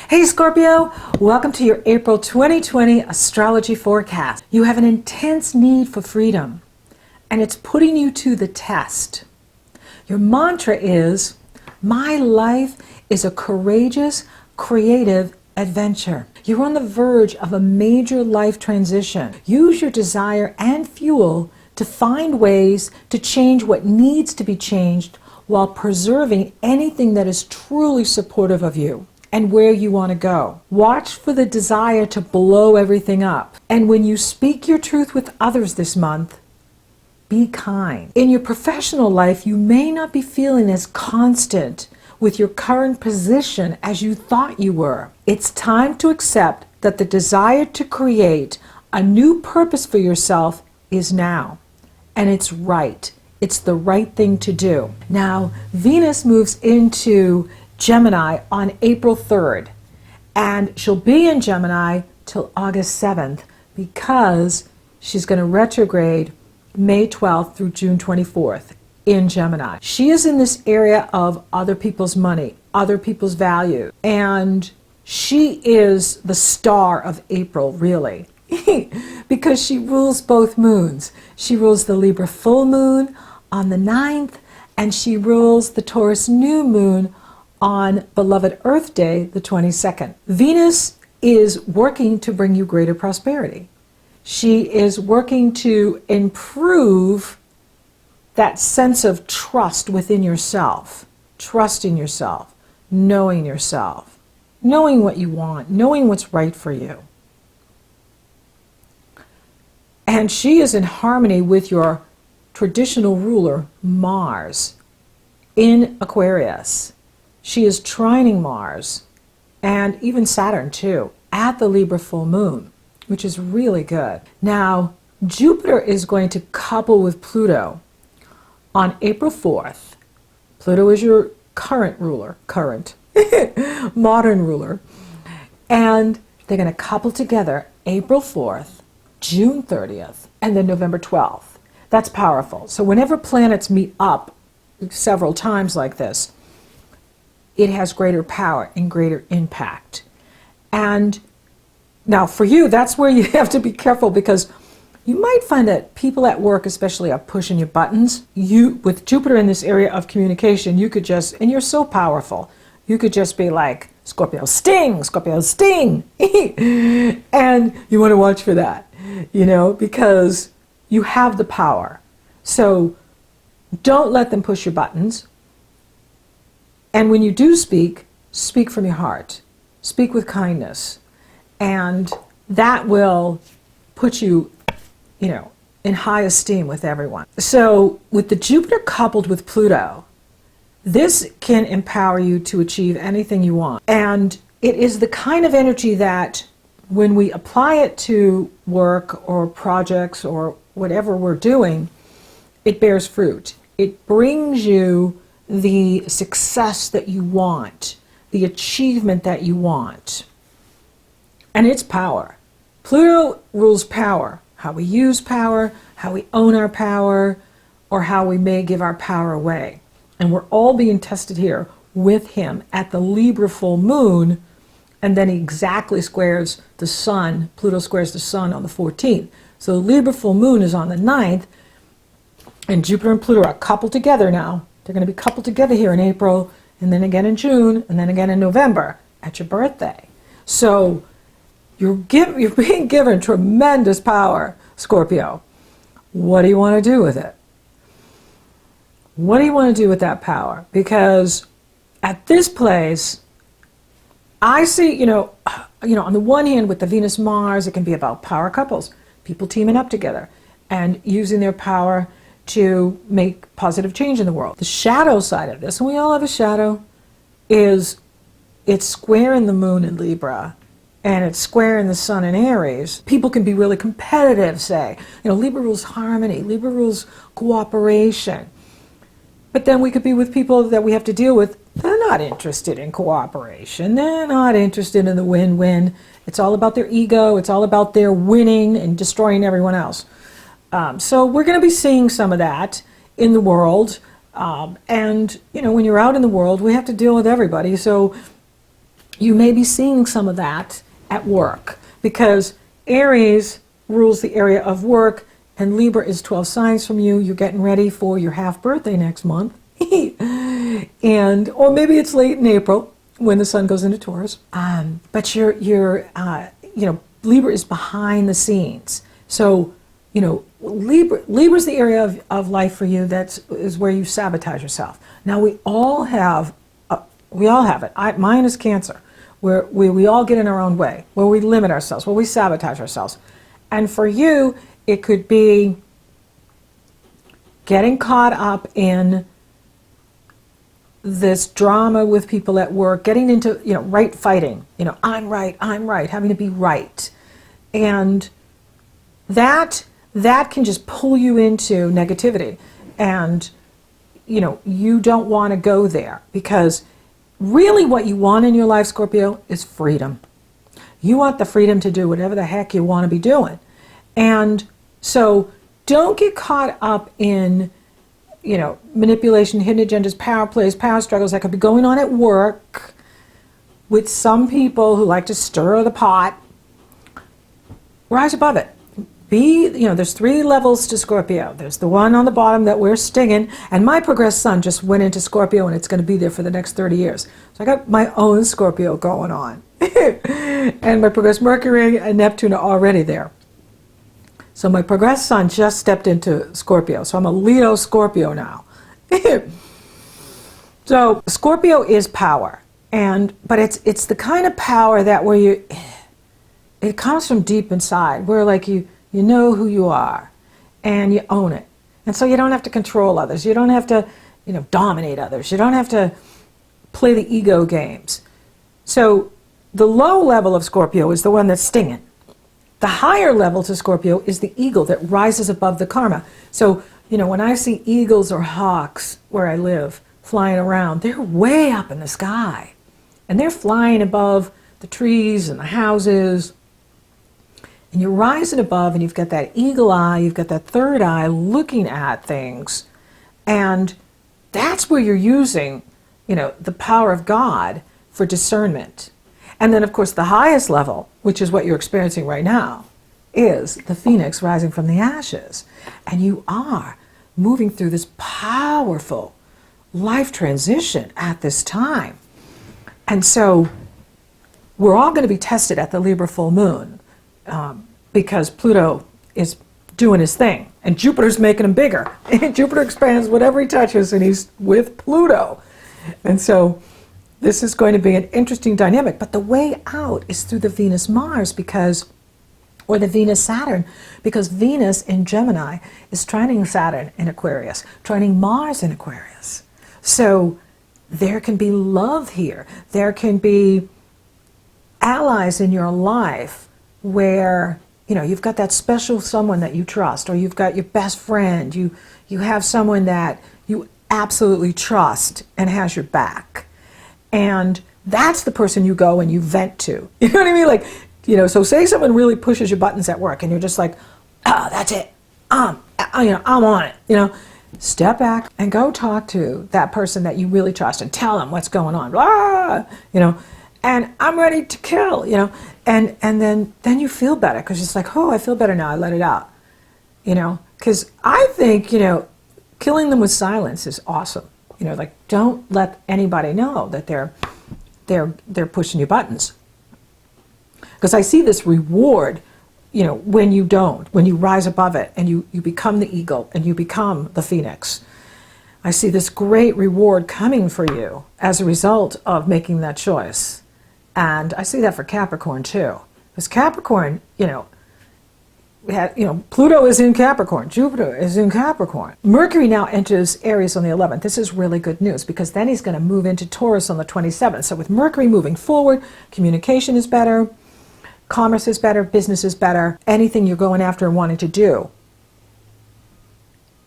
Hey Scorpio, welcome to your April 2020 astrology forecast. You have an intense need for freedom, and it's putting you to the test. Your mantra is, my life is a courageous, creative adventure. You're on the verge of a major life transition. Use your desire and fuel to find ways to change what needs to be changed while preserving anything that is truly supportive of you and where you want to go. Watch for the desire to blow everything up. And when you speak your truth with others this month, be kind. In your professional life, you may not be feeling as constant with your current position as you thought you were. It's time to accept that the desire to create a new purpose for yourself is now. And it's right. It's the right thing to do. Now, Venus moves into Gemini on April 3rd, and she'll be in Gemini till August 7th because she's going to retrograde May 12th through June 24th in Gemini. She is in this area of other people's money, other people's value, and she is the star of April, really, because she rules both moons. She rules the Libra full moon on the 9th, and she rules the Taurus new moon on beloved Earth Day, the 22nd. Venus is working to bring you greater prosperity. She is working to improve that sense of trust within yourself, trusting yourself, knowing what you want, knowing what's right for you. And she is in harmony with your traditional ruler, Mars, in Aquarius. She is trining Mars, and even Saturn too, at the Libra full moon, which is really good. Now, Jupiter is going to couple with Pluto on April 4th. Pluto is your current ruler, modern ruler. And they're going to couple together April 4th, June 30th, and then November 12th. That's powerful. So whenever planets meet up several times like this, it has greater power and greater impact. And now for you, that's where you have to be careful, because you might find that people at work especially are pushing your buttons. With Jupiter in this area of communication, you could just, and you're so powerful, you could just be like, Scorpio sting, Scorpio sting. And you want to watch for that, because you have the power. So don't let them push your buttons. And when you do speak, speak from your heart. Speak with kindness. And that will put you, in high esteem with everyone. So with the Jupiter coupled with Pluto, this can empower you to achieve anything you want. And it is the kind of energy that when we apply it to work or projects or whatever we're doing, it bears fruit. It brings you the success that you want, the achievement that you want. And it's power. Pluto rules power, how we use power, how we own our power, or how we may give our power away. And we're all being tested here with him at the Libra full moon, and then he exactly squares the sun. Pluto squares the sun on the 14th. So the Libra full moon is on the 9th, and Jupiter and Pluto are coupled together now. They're going to be coupled together here in April, and then again in June, and then again in November at your birthday. So you're being given tremendous power, Scorpio. What do you want to do with it? What do you want to do with that power? Because at this place, I see, on the one hand with the Venus-Mars, it can be about power couples, people teaming up together and using their power to make positive change in the world. The shadow side of this, and we all have a shadow, is it's square in the moon in Libra, and it's square in the sun in Aries. People can be really competitive, say. Libra rules harmony, Libra rules cooperation. But then we could be with people that we have to deal with. They're not interested in cooperation. They're not interested in the win-win. It's all about their ego. It's all about their winning and destroying everyone else. So we're going to be seeing some of that in the world. And, when you're out in the world, we have to deal with everybody. So you may be seeing some of that at work, because Aries rules the area of work, and Libra is 12 signs from you. You're getting ready for your half birthday next month. Or maybe it's late in April when the sun goes into Taurus. But Libra is behind the scenes. So, Libra's the area of life for you is where you sabotage yourself. Now, we all have it. Mine is Cancer, where we all get in our own way, where we limit ourselves, where we sabotage ourselves. And for you, it could be getting caught up in this drama with people at work, getting into, right fighting, I'm right, having to be right. And that can just pull you into negativity. And, you don't want to go there, because really what you want in your life, Scorpio, is freedom. You want the freedom to do whatever the heck you want to be doing. And so don't get caught up in manipulation, hidden agendas, power plays, power struggles that could be going on at work with some people who like to stir the pot. Rise above it. There's 3 levels to Scorpio. There's the one on the bottom that we're stinging, and my progressed sun just went into Scorpio, and it's going to be there for the next 30 years. So I got my own Scorpio going on. And my progressed Mercury and Neptune are already there. So my progressed sun just stepped into Scorpio. So I'm a Leo Scorpio now. So Scorpio is power. But it's the kind of power that it comes from deep inside, where like you know who you are and you own it. And so you don't have to control others. You don't have to, dominate others. You don't have to play the ego games. So the low level of Scorpio is the one that's stinging. The higher level to Scorpio is the eagle that rises above the karma. So, when I see eagles or hawks where I live flying around, they're way up in the sky. And they're flying above the trees and the houses. And you're rising above, and you've got that eagle eye, you've got that third eye looking at things. And that's where you're using, the power of God for discernment. And then, of course, the highest level, which is what you're experiencing right now, is the phoenix rising from the ashes. And you are moving through this powerful life transition at this time. And so we're all going to be tested at the Libra full moon, because Pluto is doing his thing. And Jupiter's making him bigger. And Jupiter expands whatever he touches, and he's with Pluto. And so this is going to be an interesting dynamic, but the way out is through the Venus-Mars, or the Venus-Saturn, because Venus in Gemini is trining Saturn in Aquarius, trining Mars in Aquarius. So there can be love here. There can be allies in your life where, you've got that special someone that you trust, or you've got your best friend. You have someone that you absolutely trust and has your back. And that's the person you go and you vent to. You know what I mean? So say someone really pushes your buttons at work, and you're just like, that's it. I'm on it. Step back and go talk to that person that you really trust and tell them what's going on. And I'm ready to kill, and then you feel better, because it's like, oh, I feel better now. I let it out, because I think, killing them with silence is awesome. Don't let anybody know that they're pushing your buttons. Because I see this reward, when you rise above it and you become the eagle and you become the phoenix. I see this great reward coming for you as a result of making that choice. And I see that for Capricorn too. Because Capricorn, Pluto is in Capricorn, Jupiter is in Capricorn. Mercury now enters Aries on the 11th. This is really good news, because then he's going to move into Taurus on the 27th. So with Mercury moving forward, communication is better, commerce is better, business is better. Anything you're going after and wanting to do,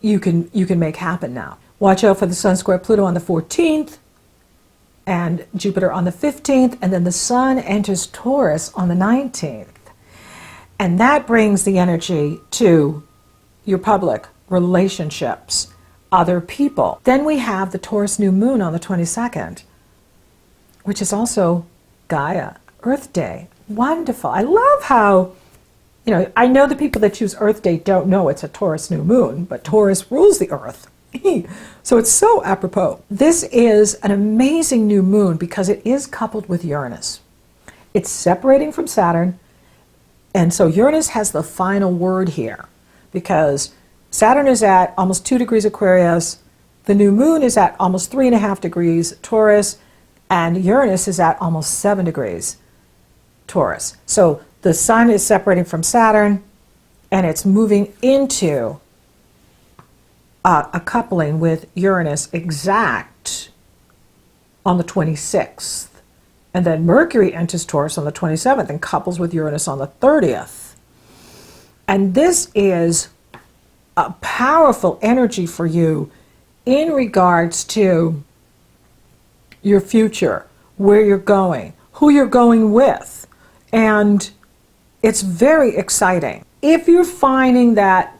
you can make happen now. Watch out for the Sun square Pluto on the 14th and Jupiter on the 15th, and then the Sun enters Taurus on the 19th. And that brings the energy to your public relationships, other people. Then we have the Taurus new moon on the 22nd, which is also Gaia, Earth Day. Wonderful. I love how, I know the people that choose Earth Day don't know it's a Taurus new moon, but Taurus rules the Earth. So it's so apropos. This is an amazing new moon because it is coupled with Uranus. It's separating from Saturn, and so Uranus has the final word here because Saturn is at almost 2 degrees Aquarius, the new moon is at almost 3.5 degrees Taurus, and Uranus is at almost 7 degrees Taurus. So the sun is separating from Saturn, and it's moving into a coupling with Uranus exact on the 26th. And then Mercury enters Taurus on the 27th and couples with Uranus on the 30th. And this is a powerful energy for you in regards to your future, where you're going, who you're going with. And it's very exciting. If you're finding that,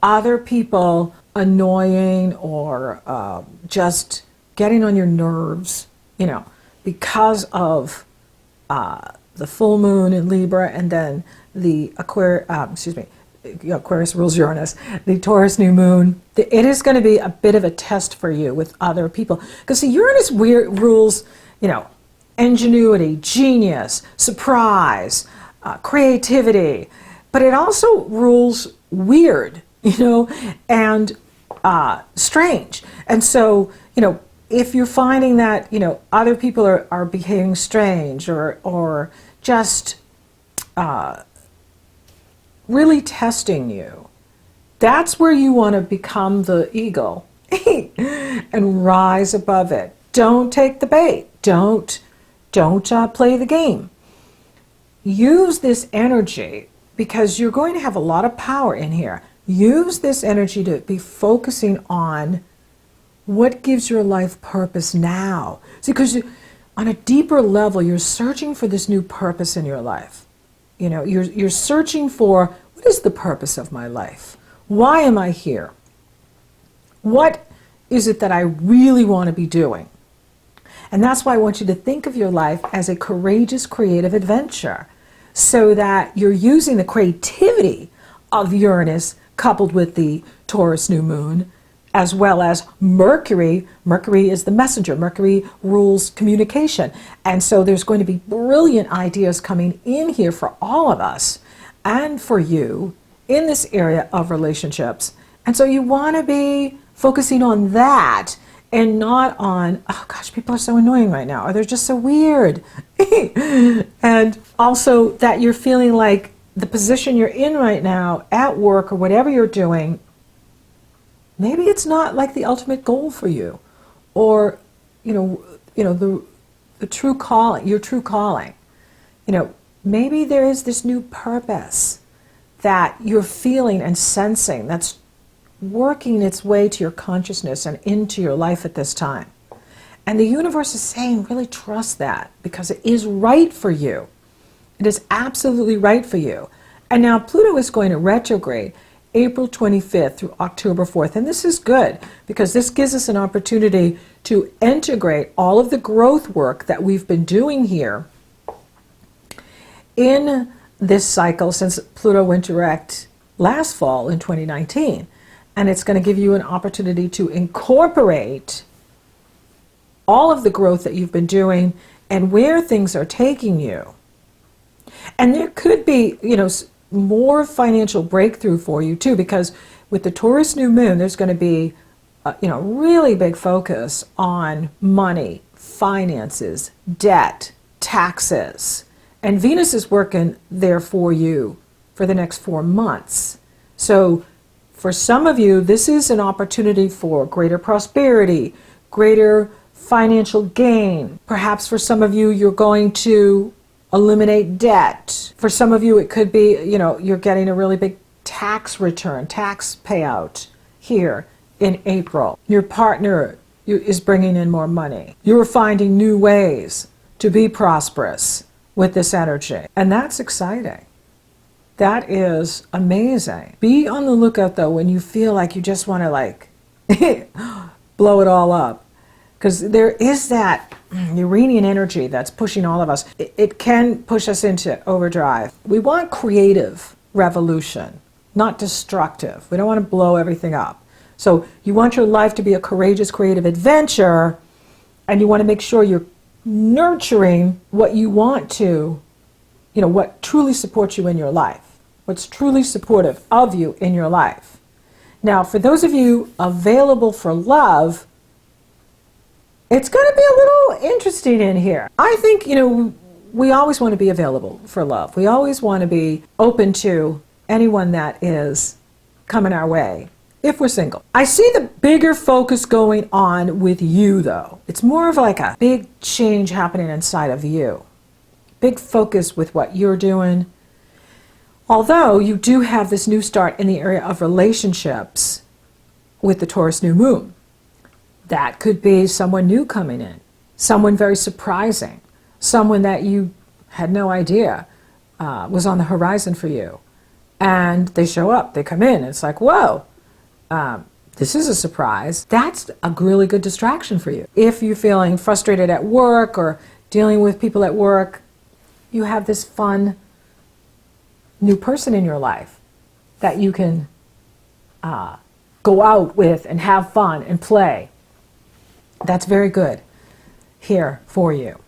other people annoying or just getting on your nerves, because of the full moon in Libra and then the Aquarius rules Uranus, the Taurus new moon, it is going to be a bit of a test for you with other people. Because Uranus rules, ingenuity, genius, surprise, creativity, but it also rules weird, and strange. And so, if you're finding that, other people are behaving strange or just really testing you, that's where you want to become the eagle and rise above it. Don't take the bait. Don't play the game. Use this energy because you're going to have a lot of power in here. Use this energy to be focusing on what gives your life purpose now. See, because on a deeper level, you're searching for this new purpose in your life. You're searching for, what is the purpose of my life? Why am I here? What is it that I really want to be doing? And that's why I want you to think of your life as a courageous, creative adventure so that you're using the creativity of Uranus coupled with the Taurus new moon, as well as Mercury. Mercury is the messenger. Mercury rules communication. And so there's going to be brilliant ideas coming in here for all of us and for you in this area of relationships. And so you want to be focusing on that and not on, oh gosh, people are so annoying right now, or they're just so weird. And also that you're feeling like the position you're in right now at work or whatever you're doing, maybe it's not like the ultimate goal for you, or the true calling, your true calling. Maybe there is this new purpose that you're feeling and sensing that's working its way to your consciousness and into your life at this time. And the universe is saying, really trust that, because it is right for you. It is absolutely right for you. And now Pluto is going to retrograde April 25th through October 4th. And this is good because this gives us an opportunity to integrate all of the growth work that we've been doing here in this cycle since Pluto went direct last fall in 2019. And it's going to give you an opportunity to incorporate all of the growth that you've been doing and where things are taking you. And there could be, more financial breakthrough for you too, because with the Taurus new moon, there's going to be, really big focus on money, finances, debt, taxes. And Venus is working there for you for the next 4 months. So for some of you, this is an opportunity for greater prosperity, greater financial gain. Perhaps for some of you, you're going to eliminate debt. For some of you, it could be, you're getting a really big tax return, tax payout here in April. Your partner is bringing in more money. You're finding new ways to be prosperous with this energy. And that's exciting. That is amazing. Be on the lookout though when you feel like you just want to blow it all up. Because there is that Uranian energy that's pushing all of us. It can push us into overdrive. We want creative revolution, not destructive. We don't want to blow everything up. So you want your life to be a courageous, creative adventure, and you want to make sure you're nurturing what you want to, what truly supports you in your life, what's truly supportive of you in your life. Now, for those of you available for love, it's going to be a little interesting in here. I think, we always want to be available for love. We always want to be open to anyone that is coming our way, if we're single. I see the bigger focus going on with you, though. It's more of like a big change happening inside of you. Big focus with what you're doing. Although you do have this new start in the area of relationships with the Taurus new moon. That could be someone new coming in, someone very surprising, someone that you had no idea was on the horizon for you. And they show up, they come in, it's like, whoa, this is a surprise. That's a really good distraction for you. If you're feeling frustrated at work or dealing with people at work, you have this fun new person in your life that you can go out with and have fun and play. That's very good here for you.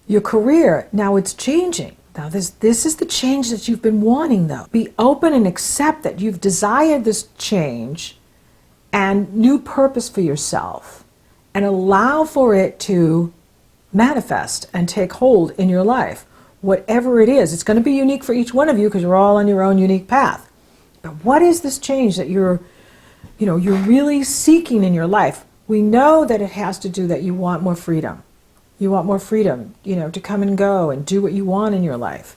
Your career, now it's changing. Now this is the change that you've been wanting, though. Be open and accept that you've desired this change and new purpose for yourself, and allow for it to manifest and take hold in your life. Whatever it is, it's going to be unique for each one of you because you're all on your own unique path. But what is this change that you're really seeking in your life? We know that it has to do that you want more freedom. You want more freedom, to come and go and do what you want in your life.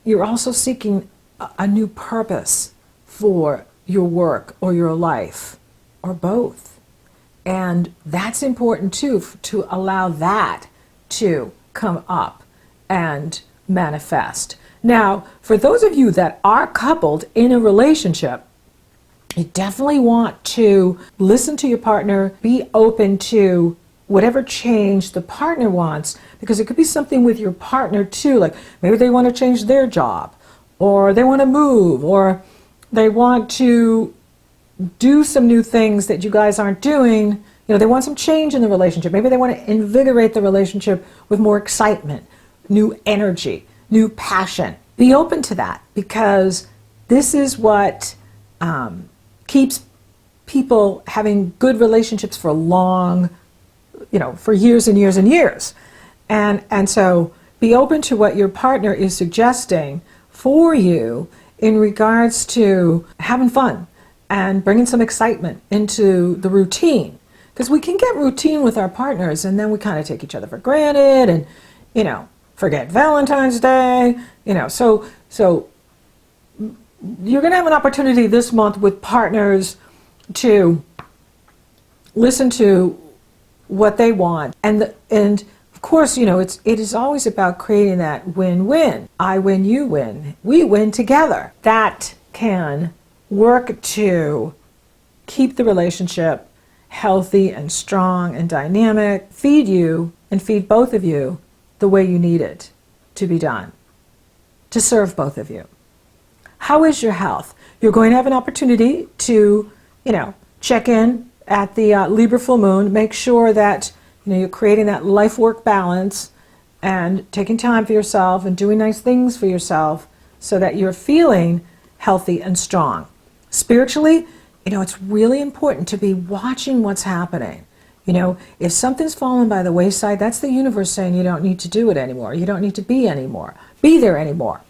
You're also seeking a new purpose for your work or your life, or both. And that's important too, to allow that to come up and manifest. Now, for those of you that are coupled in a relationship, you definitely want to listen to your partner, be open to whatever change the partner wants, because it could be something with your partner too, like maybe they want to change their job, or they want to move, or they want to do some new things that you guys aren't doing. They want some change in the relationship. Maybe they want to invigorate the relationship with more excitement, new energy, new passion. Be open to that, because this is what keeps people having good relationships for long, for years and years and years. And so be open to what your partner is suggesting for you in regards to having fun and bringing some excitement into the routine. Because we can get routine with our partners, and then we kind of take each other for granted and, forget Valentine's Day, so you're going to have an opportunity this month with partners to listen to what they want. And of course, it is always about creating that win-win. I win, you win. We win together. That can work to keep the relationship healthy and strong and dynamic, feed you and feed both of you the way you need it to be done, to serve both of you. How is your health? You're going to have an opportunity to, check in at the Libra full moon. Make sure that you're creating that life-work balance and taking time for yourself and doing nice things for yourself so that you're feeling healthy and strong. Spiritually, it's really important to be watching what's happening. If something's fallen by the wayside, that's the universe saying you don't need to do it anymore. You don't need to be there anymore.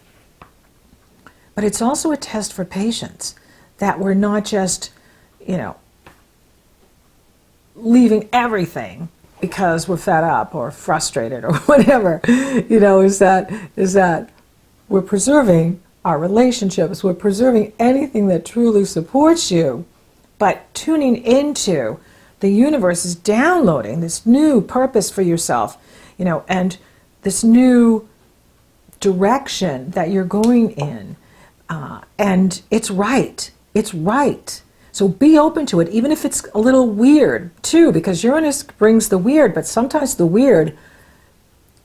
But it's also a test for patience, that we're not just, leaving everything because we're fed up or frustrated or whatever. Is that we're preserving our relationships, we're preserving anything that truly supports you, but tuning into the universe is downloading this new purpose for yourself, and this new direction that you're going in. And it's right. So be open to it, even if it's a little weird too, because Uranus brings the weird, but sometimes the weird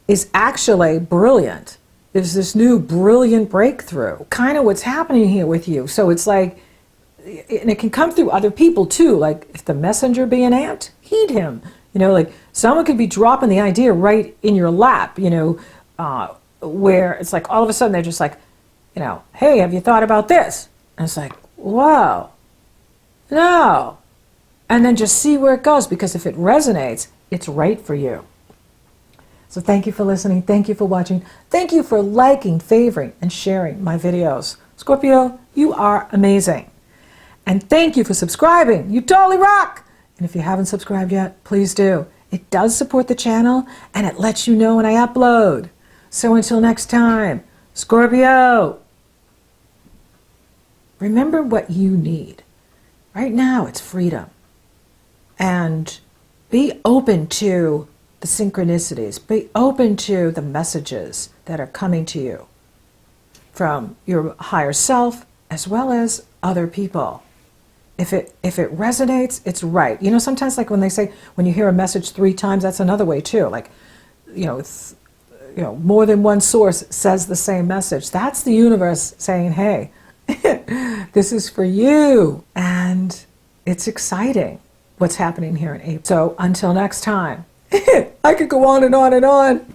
is actually brilliant. There's this new brilliant breakthrough, kind of what's happening here with you. So it's like, and it can come through other people too, like if the messenger be an ant, heed him. You know, like someone could be dropping the idea right in your lap, you know, where it's like all of a sudden they're just like, you know, hey, have you thought about this? And it's like, whoa, no. And then just see where it goes, because if it resonates, it's right for you. So thank you for listening. Thank you for watching. Thank you for liking, favoring, and sharing my videos. Scorpio, you are amazing. And thank you for subscribing. You totally rock. And if you haven't subscribed yet, please do. It does support the channel, and it lets you know when I upload. So until next time, Scorpio, remember what you need. Right now, it's freedom. And be open to the synchronicities. Be open to the messages that are coming to you from your higher self as well as other people. If it resonates, it's right. You know, sometimes like when they say, when you hear a message 3 times, that's another way too. Like, you know, more than one source says the same message. That's the universe saying, hey, this is for you. And it's exciting what's happening here in April. So until next time, I could go on and on and on.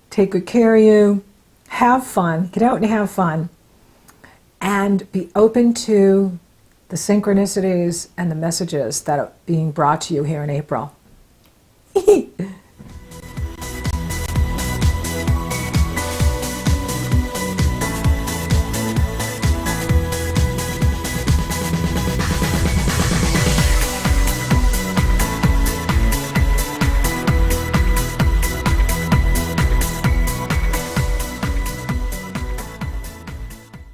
Take good care of you. Have fun. Get out and have fun. And be open to the synchronicities and the messages that are being brought to you here in April.